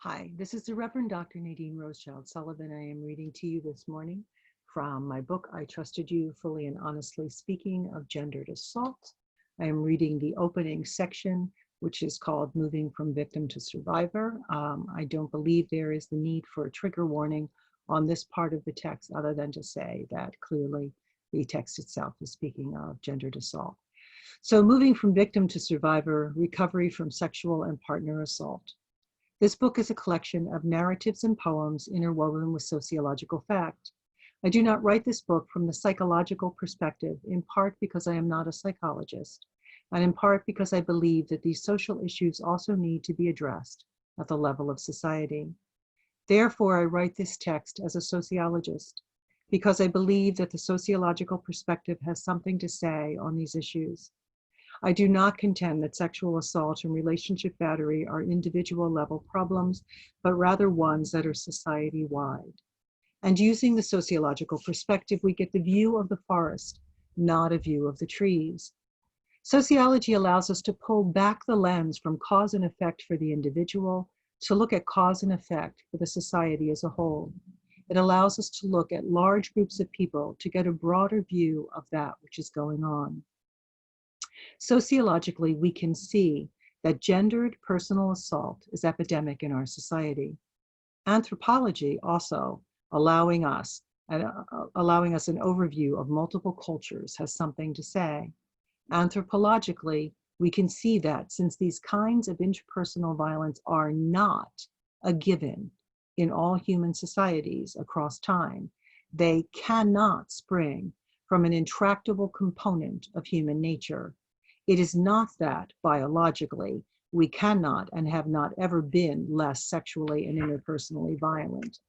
Hi, this is the Reverend Dr. Nadine Rosechild-Sullivan. I am reading to you this morning from my book, I Trusted You, Fully and Honestly Speaking of Gendered Assault. I am reading the opening section, which is called Moving from Victim to Survivor. I don't believe there is the need for a trigger warning on this part of the text, other than to say that clearly the text itself is speaking of gendered assault. So moving from victim to survivor, recovery from sexual and partner assault. This book is a collection of narratives and poems interwoven with sociological fact. I do not write this book from the psychological perspective, in part because I am not a psychologist, and in part because I believe that these social issues also need to be addressed at the level of society. Therefore, I write this text as a sociologist, because I believe that the sociological perspective has something to say on these issues. I do not contend that sexual assault and relationship battery are individual level problems, but rather ones that are society-wide. And using the sociological perspective, we get the view of the forest, not a view of the trees. Sociology allows us to pull back the lens from cause and effect for the individual to look at cause and effect for the society as a whole. It allows us to look at large groups of people to get a broader view of that which is going on. Sociologically, we can see that gendered personal assault is epidemic in our society. Anthropology also allowing us an overview of multiple cultures has something to say. Anthropologically, we can see that since these kinds of interpersonal violence are not a given in all human societies across time, they cannot spring from an intractable component of human nature. It is not that biologically we cannot and have not ever been less sexually and interpersonally violent.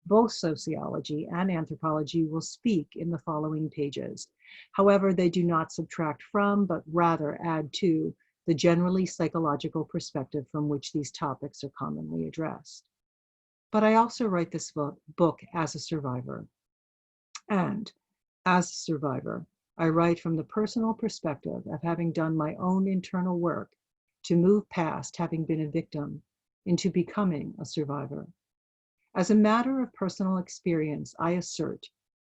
Both sociology and anthropology will speak in the following pages. However, they do not subtract from, but rather add to, the generally psychological perspective from which these topics are commonly addressed. But I also write this book as a survivor. And as a survivor, I write from the personal perspective of having done my own internal work to move past having been a victim into becoming a survivor. As a matter of personal experience, I assert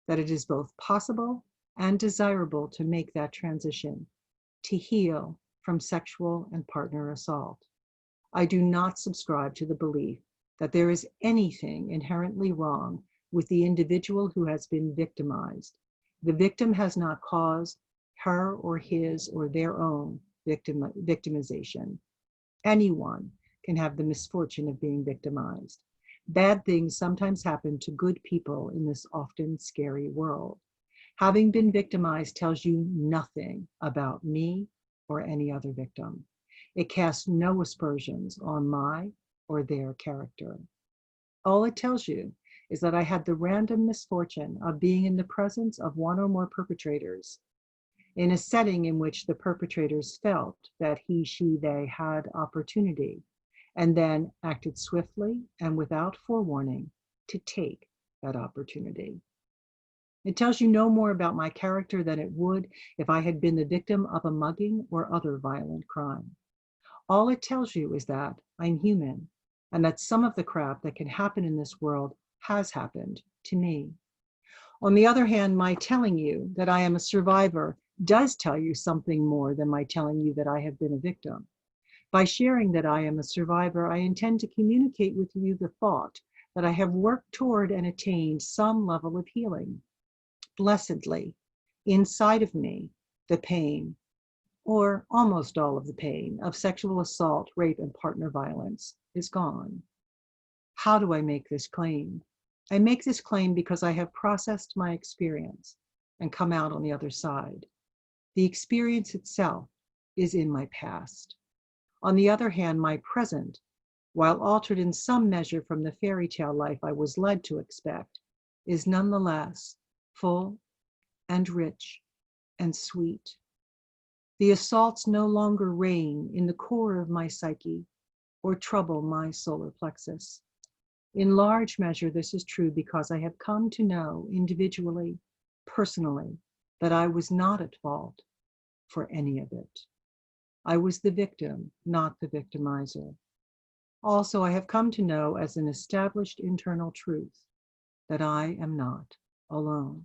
that it is both possible and desirable to make that transition, to heal from sexual and partner assault. I do not subscribe to the belief that there is anything inherently wrong with the individual who has been victimized. The victim has not caused her or his or their own victimization. Anyone can have the misfortune of being victimized. Bad things sometimes happen to good people in this often scary world. Having been victimized tells you nothing about me or any other victim. It casts no aspersions on my or their character. All it tells you is that I had the random misfortune of being in the presence of one or more perpetrators in a setting in which the perpetrators felt that he, she, they had opportunity and then acted swiftly and without forewarning to take that opportunity. It tells you no more about my character than it would if I had been the victim of a mugging or other violent crime. All it tells you is that I'm human and that some of the crap that can happen in this world has happened to me. On the other hand, my telling you that I am a survivor does tell you something more than my telling you that I have been a victim. By sharing that I am a survivor, I intend to communicate with you the thought that I have worked toward and attained some level of healing. Blessedly, inside of me, the pain, or almost all of the pain, of sexual assault, rape, and partner violence is gone. How do I make this claim? I make this claim because I have processed my experience and come out on the other side. The experience itself is in my past. On the other hand, my present, while altered in some measure from the fairy tale life I was led to expect, is nonetheless full and rich and sweet. The assaults no longer reign in the core of my psyche or trouble my solar plexus. In large measure, this is true because I have come to know individually, personally, that I was not at fault for any of it. I was the victim, not the victimizer. Also, I have come to know as an established internal truth that I am not alone.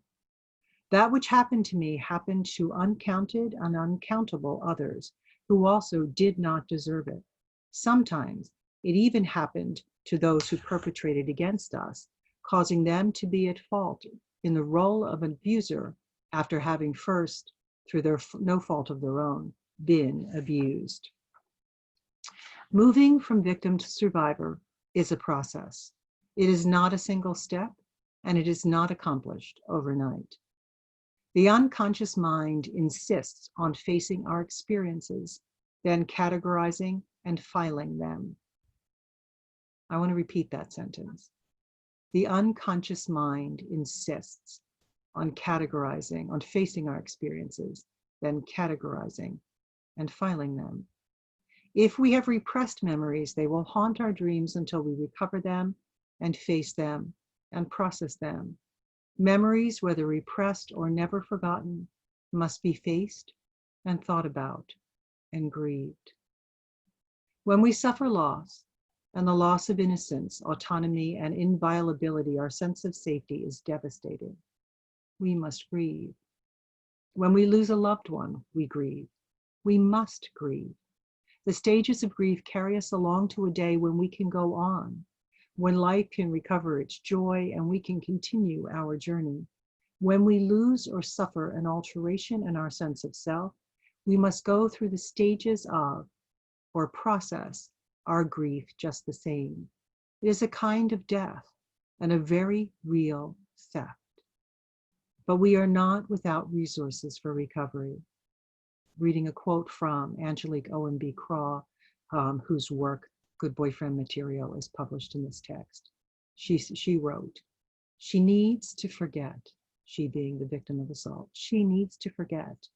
That which happened to me happened to uncounted and uncountable others who also did not deserve it. Sometimes it even happened to those who perpetrated against us, causing them to be at fault in the role of an abuser after having first, through no fault of their own, been abused. Moving from victim to survivor is a process. It is not a single step, and it is not accomplished overnight. The unconscious mind insists on facing our experiences, then categorizing and filing them. I want to repeat that sentence. The unconscious mind insists on categorizing, on facing our experiences, then categorizing and filing them. If we have repressed memories, they will haunt our dreams until we recover them and face them and process them. Memories, whether repressed or never forgotten, must be faced and thought about and grieved. When we suffer loss, and the loss of innocence, autonomy, and inviolability, our sense of safety is devastating. We must grieve. When we lose a loved one, we grieve. We must grieve. The stages of grief carry us along to a day when we can go on, when life can recover its joy and we can continue our journey. When we lose or suffer an alteration in our sense of self, we must go through the stages of, or process, our grief just the same. It is a kind of death and a very real theft. But we are not without resources for recovery. Reading a quote from Angelique O.M.B. Craw, whose work, Good Boyfriend Material, is published in this text. She wrote, "She needs to forget," she being the victim of assault, "she needs to forget.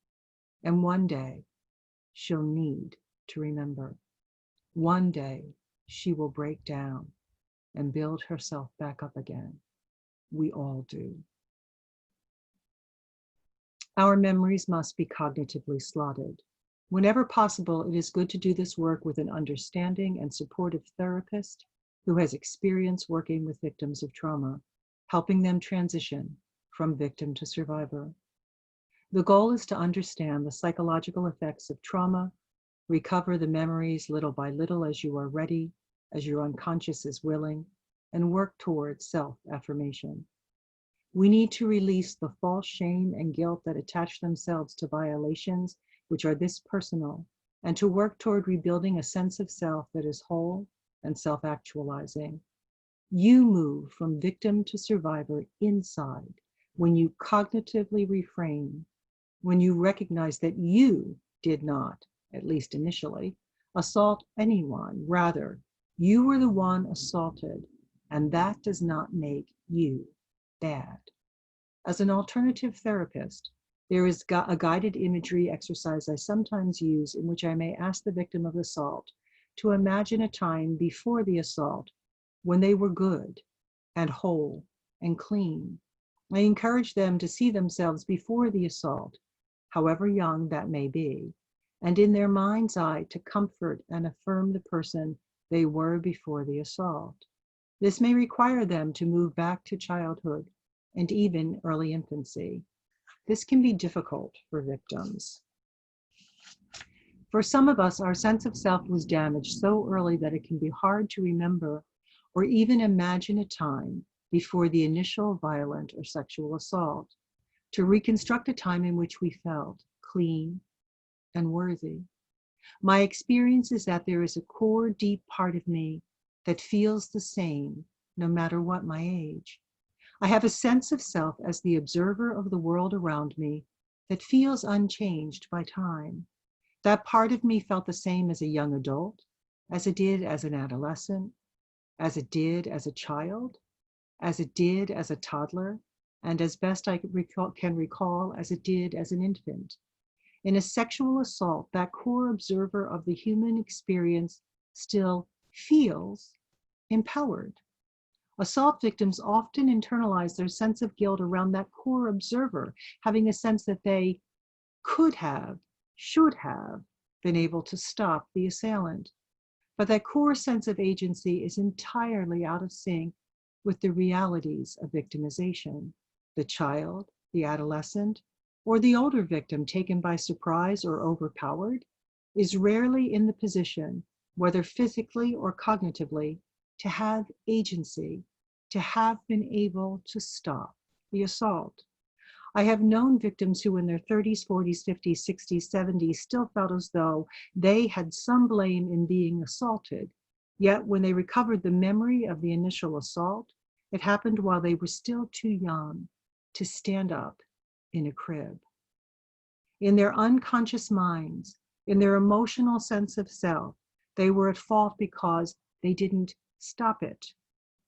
And one day she'll need to remember. One day she will break down and build herself back up again. We all do." Our memories must be cognitively slotted. Whenever possible, it is good to do this work with an understanding and supportive therapist who has experience working with victims of trauma, helping them transition from victim to survivor. The goal is to understand the psychological effects of trauma, recover the memories little by little as you are ready, as your unconscious is willing, and work towards self-affirmation. We need to release the false shame and guilt that attach themselves to violations which are this personal, and to work toward rebuilding a sense of self that is whole and self-actualizing. You move from victim to survivor inside when you cognitively reframe, when you recognize that you did not, at least initially, assault anyone. Rather, you were the one assaulted, and that does not make you bad. As an alternative therapist, there is a guided imagery exercise I sometimes use in which I may ask the victim of assault to imagine a time before the assault when they were good and whole and clean. I encourage them to see themselves before the assault, however young that may be, and in their mind's eye to comfort and affirm the person they were before the assault. This may require them to move back to childhood and even early infancy. This can be difficult for victims. For some of us, our sense of self was damaged so early that it can be hard to remember or even imagine a time before the initial violent or sexual assault, to reconstruct a time in which we felt clean and worthy. My experience is that there is a core, deep part of me that feels the same no matter what my age. I have a sense of self as the observer of the world around me that feels unchanged by time. That part of me felt the same as a young adult, as it did as an adolescent, as it did as a child, as it did as a toddler, and as best I can recall, as it did as an infant. In a sexual assault, that core observer of the human experience still feels empowered. Assault victims often internalize their sense of guilt around that core observer, having a sense that they could have, should have been able to stop the assailant. but that core sense of agency is entirely out of sync with the realities of victimization. The child, the adolescent, or the older victim taken by surprise or overpowered is rarely in the position, whether physically or cognitively, to have agency, to have been able to stop the assault. I have known victims who in their 30s, 40s, 50s, 60s, 70s still felt as though they had some blame in being assaulted. Yet when they recovered the memory of the initial assault, it happened while they were still too young to stand up in a crib. In their unconscious minds, in their emotional sense of self, they were at fault because they didn't stop it.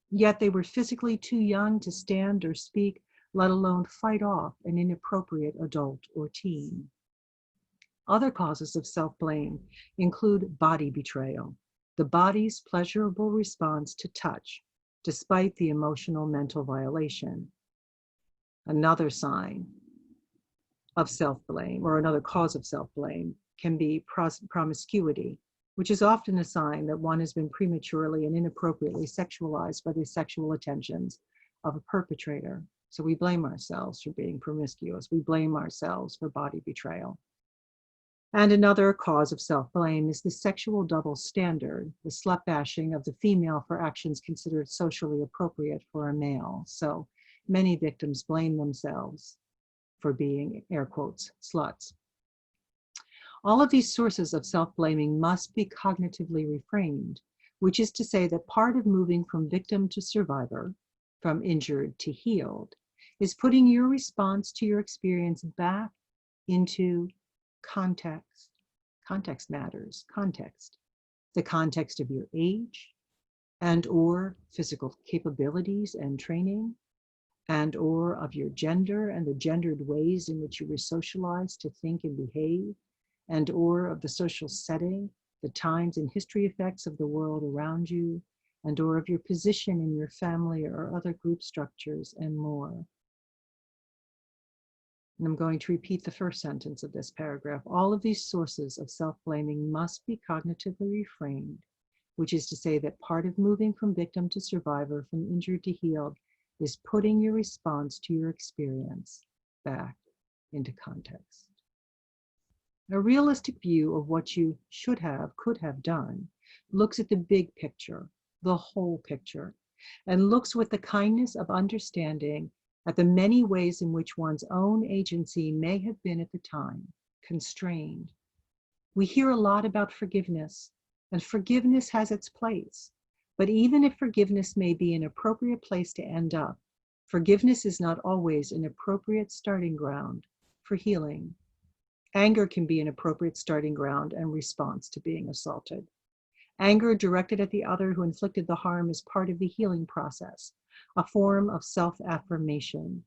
Yet they were physically too young to stand or speak, let alone fight off an inappropriate adult or teen. Other causes of self-blame include body betrayal, the body's pleasurable response to touch, despite the emotional mental violation. Another sign of self-blame, or another cause of self-blame, can be promiscuity, which is often a sign that one has been prematurely and inappropriately sexualized by the sexual attentions of a perpetrator. So we blame ourselves for being promiscuous. We blame ourselves for body betrayal. And another cause of self-blame is the sexual double standard, the slut bashing of the female for actions considered socially appropriate for a male. So many victims blame themselves for being, air quotes, sluts. All of these sources of self-blaming must be cognitively reframed, which is to say that part of moving from victim to survivor, from injured to healed, is putting your response to your experience back into context. Context matters, context. The context of your age and or physical capabilities and training, and or of your gender and the gendered ways in which you were socialized to think and behave, and or of the social setting, the times and history effects of the world around you, and or of your position in your family or other group structures, and more. And I'm going to repeat the first sentence of this paragraph. All of these sources of self-blaming must be cognitively reframed, which is to say that part of moving from victim to survivor, from injured to healed, is putting your response to your experience back into context. A realistic view of what you should have, could have done, looks at the big picture, the whole picture, and looks with the kindness of understanding at the many ways in which one's own agency may have been at the time constrained. We hear a lot about forgiveness, and forgiveness has its place. But even if forgiveness may be an appropriate place to end up, forgiveness is not always an appropriate starting ground for healing. Anger can be an appropriate starting ground and response to being assaulted. Anger directed at the other who inflicted the harm is part of the healing process, a form of self-affirmation.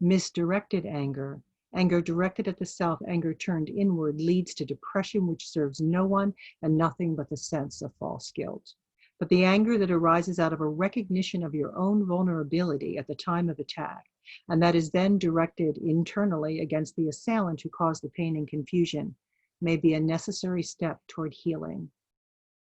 Misdirected anger, anger directed at the self, anger turned inward, leads to depression which serves no one and nothing but the sense of false guilt. But the anger that arises out of a recognition of your own vulnerability at the time of attack, and that is then directed internally against the assailant who caused the pain and confusion, may be a necessary step toward healing.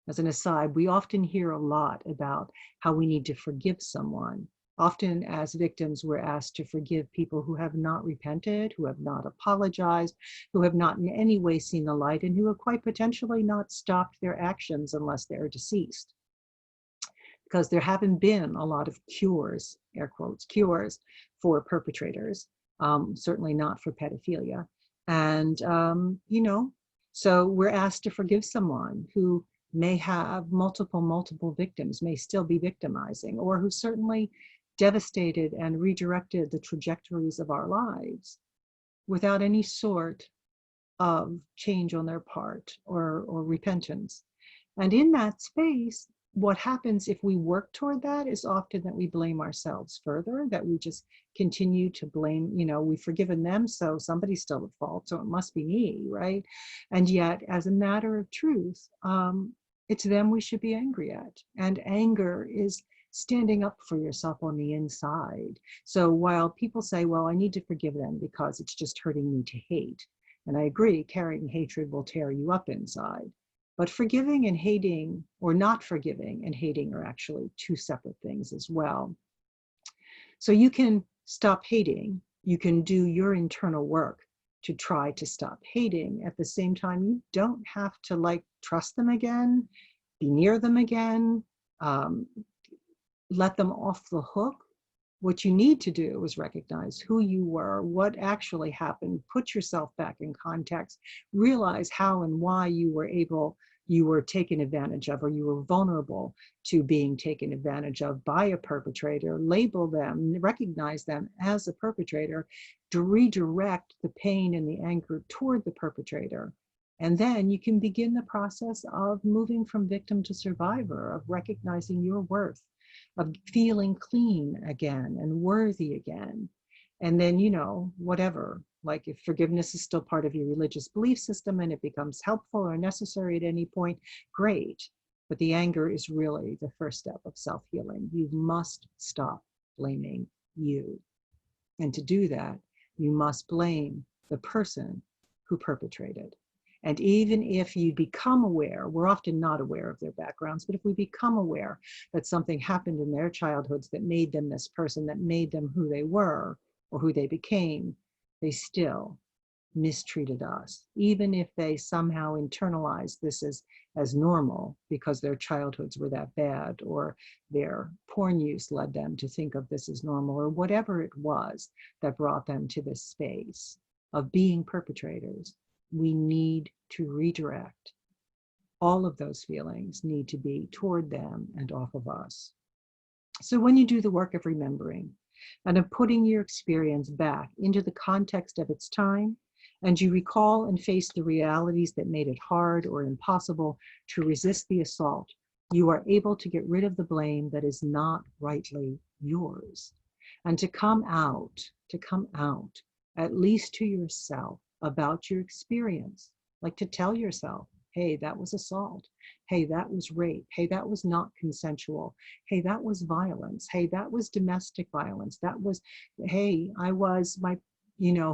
As an aside, we often hear a lot about how we need to forgive someone. Often as victims, we're asked to forgive people who have not repented, who have not apologized, who have not in any way seen the light, and who have quite potentially not stopped their actions unless they're deceased. Because there haven't been a lot of cures, air quotes, cures for perpetrators, certainly not for pedophilia. And, so we're asked to forgive someone who may have multiple victims, may still be victimizing, or who certainly devastated and redirected the trajectories of our lives without any sort of change on their part or repentance. And in that space, what happens if we work toward that is often that we blame ourselves further, that we just continue to blame, we've forgiven them, so somebody's still at fault, so it must be me, right? And yet, as a matter of truth, it's them we should be angry at. And anger is standing up for yourself on the inside. So while people say, well, I need to forgive them because it's just hurting me to hate. And I agree, carrying hatred will tear you up inside. But forgiving and hating, or not forgiving and hating, are actually two separate things as well. So you can stop hating. You can do your internal work to try to stop hating. At the same time, you don't have to like trust them again, be near them again, um, let them off the hook. What you need to do is recognize who you were, what actually happened, put yourself back in context, realize how and why you were taken advantage of, or you were vulnerable to being taken advantage of by a perpetrator, label them, recognize them as a perpetrator, to redirect the pain and the anger toward the perpetrator. And then you can begin the process of moving from victim to survivor, of recognizing your worth, of feeling clean again and worthy again. And then, whatever, like if forgiveness is still part of your religious belief system and it becomes helpful or necessary at any point, great. But the anger is really the first step of self-healing. You must stop blaming you. And to do that, you must blame the person who perpetrated. And even if you become aware, we're often not aware of their backgrounds, but if we become aware that something happened in their childhoods that made them this person, that made them who they were or who they became, they still mistreated us, even if they somehow internalized this as normal because their childhoods were that bad, or their porn use led them to think of this as normal, or whatever it was that brought them to this space of being perpetrators. We need to redirect. All of those feelings need to be toward them and off of us. So when you do the work of remembering and of putting your experience back into the context of its time, and you recall and face the realities that made it hard or impossible to resist the assault, you are able to get rid of the blame that is not rightly yours, and to come out, at least to yourself, about your experience, like to tell yourself, hey, that was assault. Hey, that was rape. Hey, that was not consensual. Hey, that was violence. Hey, that was domestic violence. That was, hey, I was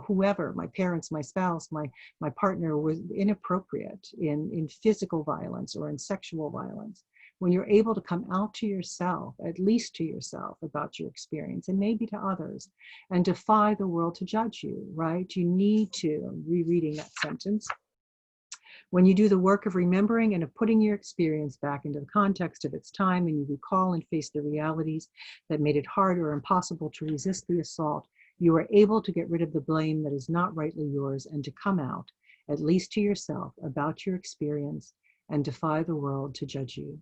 whoever, my parents, my spouse, my partner was inappropriate in physical violence or in sexual violence. When you're able to come out to yourself, at least to yourself, about your experience, and maybe to others, and defy the world to judge you, right? You need to, I'm rereading that sentence, when you do the work of remembering and of putting your experience back into the context of its time, and you recall and face the realities that made it hard or impossible to resist the assault, you are able to get rid of the blame that is not rightly yours, and to come out, at least to yourself, about your experience and defy the world to judge you.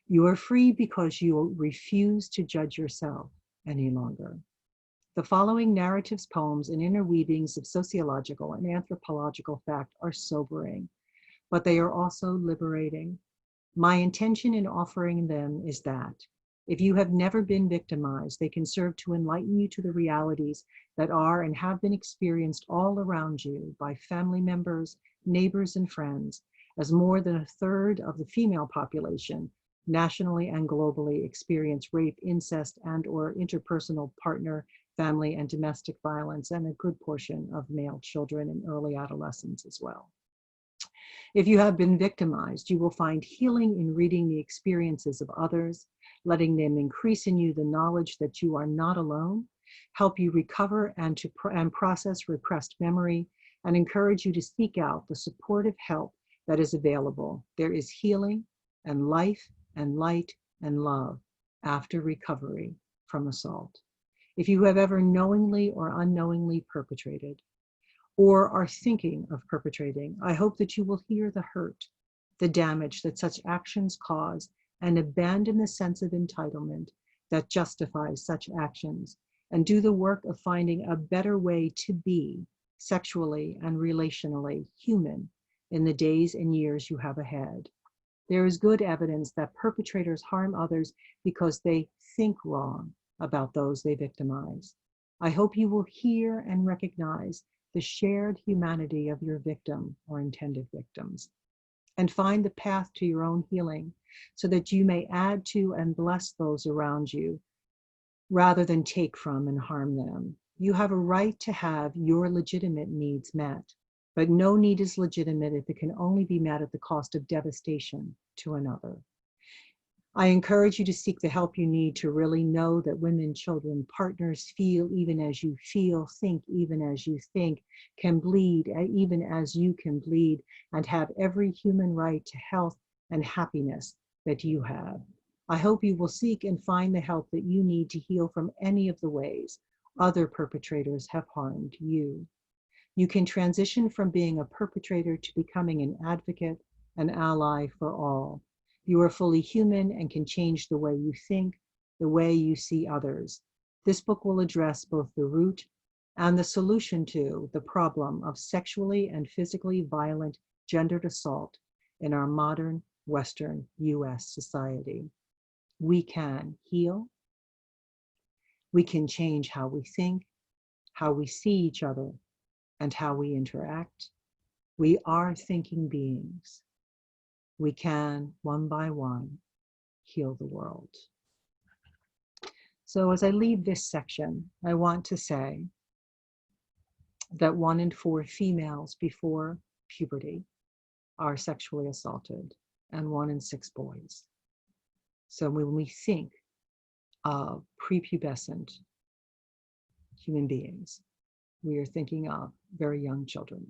You are free because you refuse to judge yourself any longer. The following narratives, poems, and interweavings of sociological and anthropological fact are sobering, but they are also liberating. My intention in offering them is that if you have never been victimized, they can serve to enlighten you to the realities that are and have been experienced all around you by family members, neighbors, and friends, as more than a third of the female population nationally and globally experience rape, incest, and/or interpersonal partner, family, and domestic violence, and a good portion of male children in early adolescence as well. If you have been victimized, you will find healing in reading the experiences of others, letting them increase in you the knowledge that you are not alone, help you recover and process repressed memory, and encourage you to seek out the supportive help that is available. There is healing and life and light and love after recovery from assault. If you have ever knowingly or unknowingly perpetrated, or are thinking of perpetrating, I hope that you will hear the hurt, the damage that such actions cause, and abandon the sense of entitlement that justifies such actions, and do the work of finding a better way to be sexually and relationally human in the days and years you have ahead. There is good evidence that perpetrators harm others because they think wrong about those they victimize. I hope you will hear and recognize the shared humanity of your victim or intended victims, and find the path to your own healing so that you may add to and bless those around you rather than take from and harm them. You have a right to have your legitimate needs met. But no need is legitimate if it can only be met at the cost of devastation to another. I encourage you to seek the help you need to really know that women, children, partners feel even as you feel, think even as you think, can bleed even as you can bleed, and have every human right to health and happiness that you have. I hope you will seek and find the help that you need to heal from any of the ways other perpetrators have harmed you. You can transition from being a perpetrator to becoming an advocate, an ally for all. You are fully human and can change the way you think, the way you see others. This book will address both the root and the solution to the problem of sexually and physically violent gendered assault in our modern Western US society. We can heal. We can change how we think, how we see each other, and how we interact. We are thinking beings. We can, one by one, heal the world. So as I leave this section, I want to say that 1 in 4 females before puberty are sexually assaulted, and 1 in 6 boys. So when we think of prepubescent human beings, we are thinking of very young children.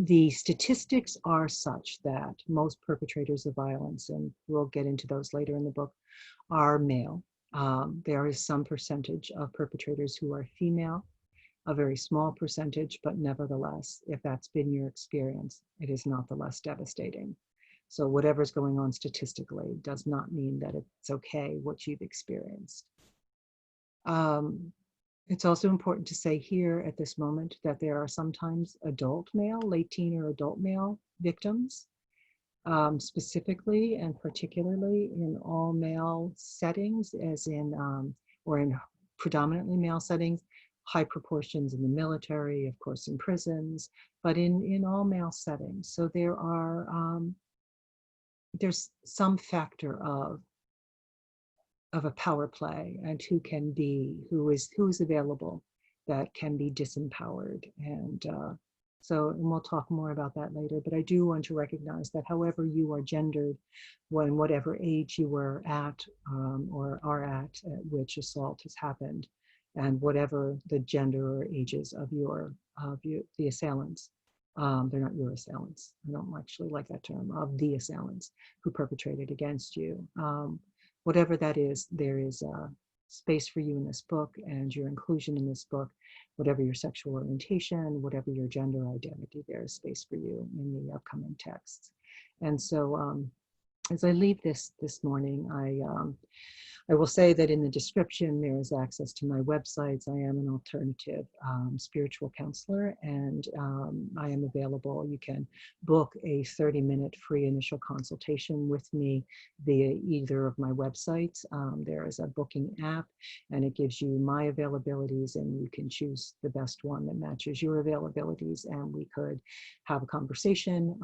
The statistics are such that most perpetrators of violence, and we'll get into those later in the book, are male. There is some percentage of perpetrators who are female, a very small percentage, but nevertheless, if that's been your experience, it is not the less devastating. So whatever's going on statistically does not mean that it's okay what you've experienced. It's also important to say here at this moment that there are sometimes adult male, late teen or adult male victims, specifically and particularly in all male settings, as in, or in predominantly male settings, high proportions in the military, of course, in prisons, but in all male settings. So there are, there's some factor of a power play and who is available that can be disempowered. And we'll talk more about that later, but I do want to recognize that however you are gendered, when whatever age you were at or are at which assault has happened, and whatever the gender or ages of the assailants, they're not your assailants. I don't actually like that term, of the assailants who perpetrated against you. Whatever that is, there is space for you in this book and your inclusion in this book. Whatever your sexual orientation, whatever your gender identity, there is space for you in the upcoming texts. And so as I leave this morning, I will say that in the description, there is access to my websites. I am an alternative spiritual counselor, and I am available. You can book a 30-minute free initial consultation with me via either of my websites. There is a booking app, and it gives you my availabilities, and you can choose the best one that matches your availabilities, and we could have a conversation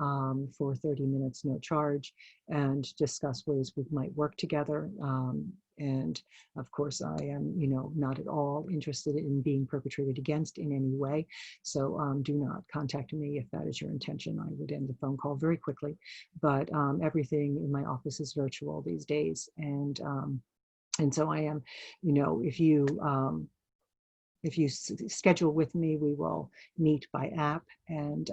for 30 minutes, no charge, and discuss ways we might work together. And of course, I am, not at all interested in being perpetrated against in any way. So do not contact me if that is your intention. I would end the phone call very quickly. But everything in my office is virtual these days. And so I am, if you schedule with me, we will meet by app and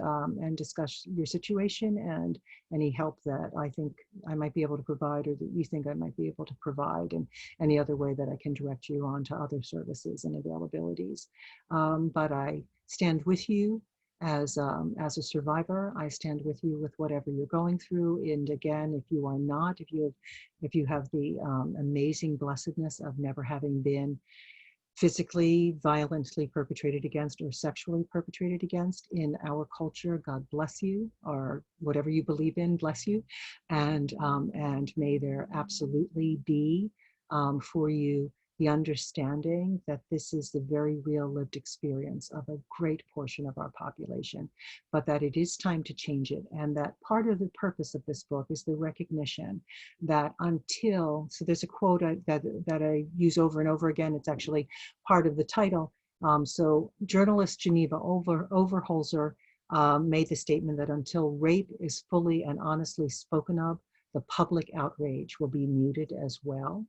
discuss your situation and any help that I think I might be able to provide or that you think I might be able to provide, and any other way that I can direct you on to other services and availabilities. But I stand with you as a survivor. I stand with you with whatever you're going through. And again, if you are not, if you have the amazing blessedness of never having been physically, violently perpetrated against or sexually perpetrated against in our culture, God bless you, or whatever you believe in, bless you. And may there absolutely be for you the understanding that this is the very real lived experience of a great portion of our population, but that it is time to change it. And that part of the purpose of this book is the recognition that so there's a quote that I use over and over again, it's actually part of the title, So journalist Geneva Overholzer made the statement that until rape is fully and honestly spoken of, the public outrage will be muted as well.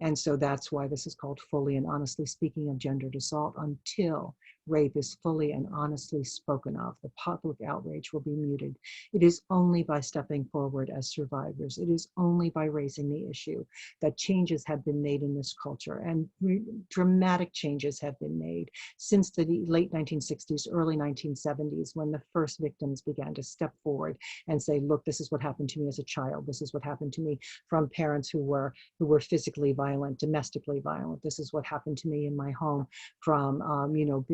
And so that's why this is called Fully and Honestly Speaking of Gendered Assault. Until rape is fully and honestly spoken of, the public outrage will be muted. It is only by stepping forward as survivors, it is only by raising the issue that changes have been made in this culture, and dramatic changes have been made since the late 1960s, early 1970s, when the first victims began to step forward and say, look, this is what happened to me as a child. This is what happened to me from parents who were physically violent, domestically violent. This is what happened to me in my home from,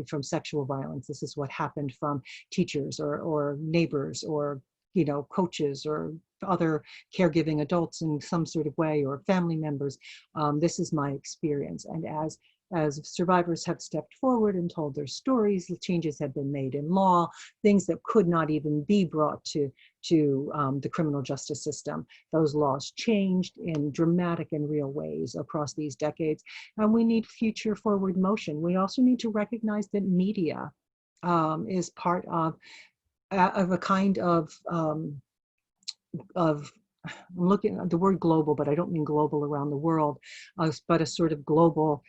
from sexual violence. This is what happened from teachers or neighbors or, coaches or other caregiving adults in some sort of way, or family members. This is my experience. And as survivors have stepped forward and told their stories, changes have been made in law, things that could not even be brought to the criminal justice system. Those laws changed in dramatic and real ways across these decades, and we need future forward motion. We also need to recognize that media is part of a kind of I'm looking at the word global, but I don't mean global around the world, but a sort of global,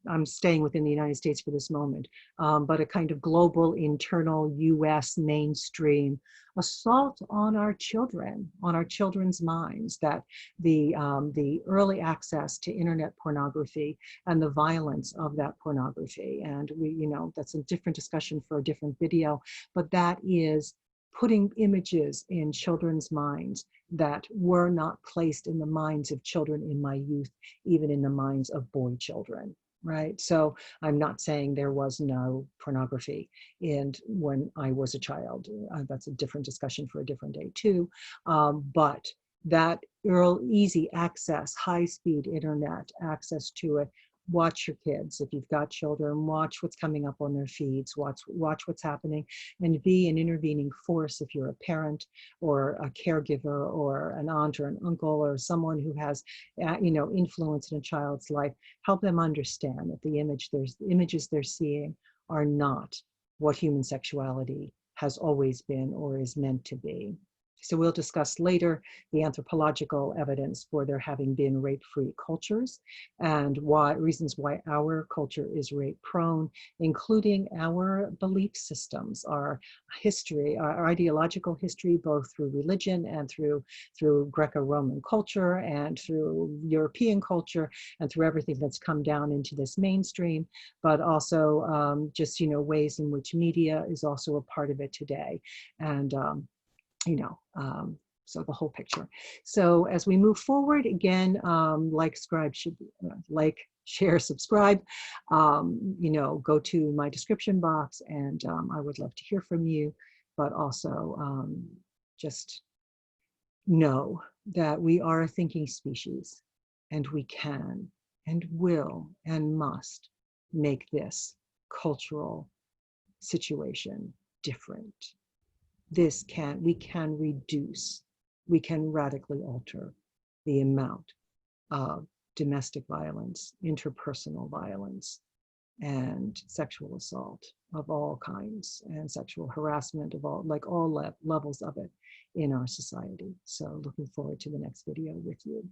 I'm staying within the United States for this moment, but a kind of global internal US mainstream assault on our children, on our children's minds, that the early access to internet pornography and the violence of that pornography. And that's a different discussion for a different video, but that is putting images in children's minds that were not placed in the minds of children in my youth, even in the minds of boy children, right? So I'm not saying there was no pornography when I was a child. That's a different discussion for a different day too. But that easy access, high-speed internet access to it, watch your kids. If you've got children, watch what's coming up on their feeds, watch what's happening, and be an intervening force if you're a parent or a caregiver or an aunt or an uncle or someone who has influence in a child's life. Help them understand that the images they're seeing are not what human sexuality has always been or is meant to be. So we'll discuss later the anthropological evidence for there having been rape-free cultures and reasons why our culture is rape-prone, including our belief systems, our history, our ideological history, both through religion and through Greco-Roman culture and through European culture and through everything that's come down into this mainstream, but also just ways in which media is also a part of it today. And so the whole picture. So as we move forward, again, like, share, subscribe, go to my description box, and I would love to hear from you, but also just know that we are a thinking species, and we can and will and must make this cultural situation different. We can reduce, we can radically alter the amount of domestic violence, interpersonal violence, and sexual assault of all kinds, and sexual harassment of all levels of it in our society. So looking forward to the next video with you.